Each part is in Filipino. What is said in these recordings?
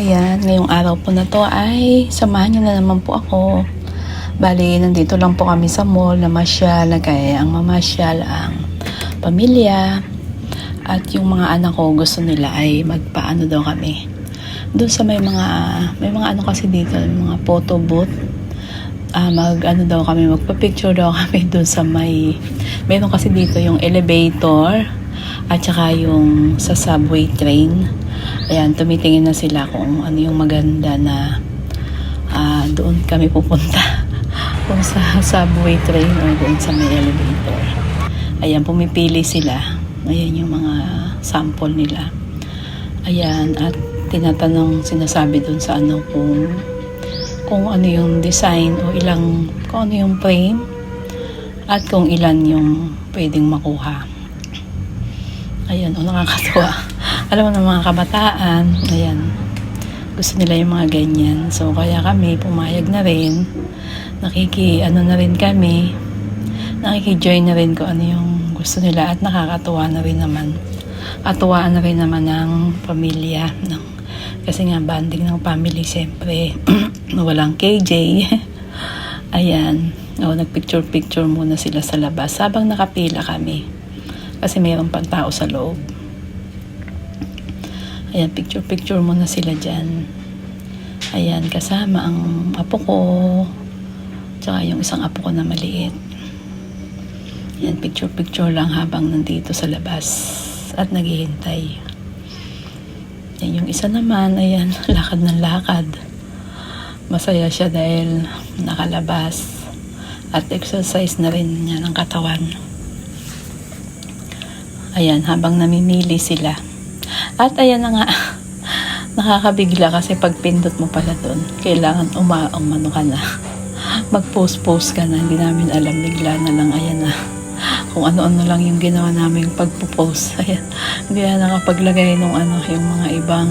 Ayan, ngayong araw po na to ay samahan niyo na naman po ako. Bali, nandito lang po kami sa mall, namasyal, kaya ang mamasyal ang pamilya. At yung mga anak ko gusto nila ay magpaano daw kami. Doon sa may mga ano kasi dito, mga photo booth. Magpa-picture daw kami doon sa meron kasi dito yung elevator at saka yung sa subway train. Ayan, tumitingin na sila kung ano yung maganda na doon kami pupunta. Kung sa subway train o doon sa may elevator. Ayan, pumipili sila. Ayan yung mga sample nila. Ayan, at sinasabi doon sa ano kung ano yung design o kung ano yung frame at kung ilan yung pwedeng makuha. Ayan, nakakatuwa. Alam mo ng mga kabataan, ayan, gusto nila yung mga ganyan. So, kaya kami pumayag na rin. Nakiki-join na rin kung ano yung gusto nila at nakakatuwa na rin naman. At tuwaan na rin naman ng pamilya. Kasi nga, banding ng family, siyempre, walang KJ. Ayan, nagpicture-picture muna sila sa labas habang nakapila kami. Kasi mayroon pang tao sa loob. Ayan, picture muna sila dyan. Ayan, kasama ang apo ko. Tsaka yung isang apo ko na maliit. Ayan, picture lang habang nandito sa labas. At naghihintay. Ayan, yung isa naman, ayan, lakad ng lakad. Masaya siya dahil nakalabas. At exercise na rin niya ng katawan. Ayan, habang namimili sila. At ayan na nga, nakakabigla kasi pag pindot mo pala doon, kailangan umano ka na. Mag-post ka na, hindi namin alam, bigla na lang, ayan na. Kung ano-ano lang yung ginawa namin pagpo-post. Ayan, hindi na nakapaglagay yung mga ibang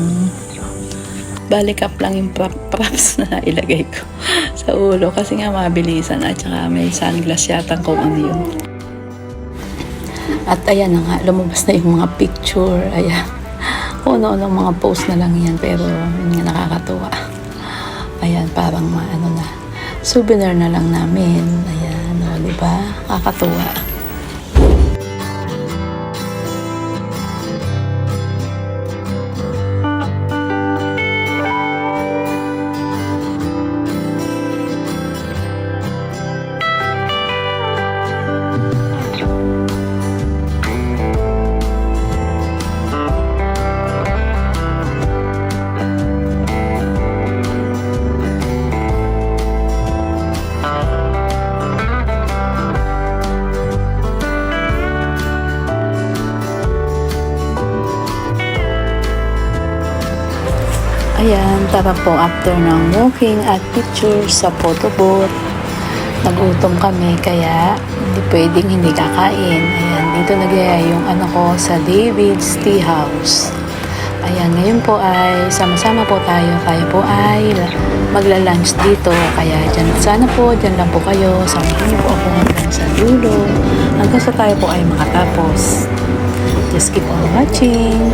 balik up lang yung props na ilagay ko sa ulo. Kasi nga mabilisan at saka may sunglass yata kung ano yun. At ayan na nga, lumabas na yung mga picture. Ayan. Kung ano mga post na lang yan. Pero yun nga nakakatuwa. Ayan, parang souvenir na lang namin. Ayan, diba? Nakakatuwa. Ayan, tara po after ng walking at picture sa photo booth. Nagutom kami kaya hindi pwedeng hindi kakain. Ayan, dito nagyaya yung ko sa David's Tea House. Ayan, ngayon po ay sama-sama po tayo. Tayo po ay magla-lunch dito. Kaya sana po, dyan lang po kayo. Samahan niyo po ako hanggang sa dulo. Hanggang sa tayo po ay makatapos. Just keep on watching.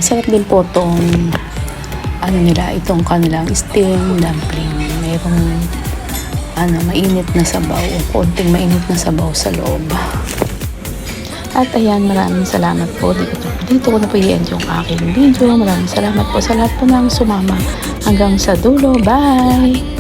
masarap din po tong ano nila, itong kanilang steam dumpling. Mayroong mainit na sabaw o konting mainit na sabaw sa loob. At ayan, maraming salamat po. Dito ko na po i-end yung aking video. Maraming salamat po sa lahat po ng sumama hanggang sa dulo. Bye!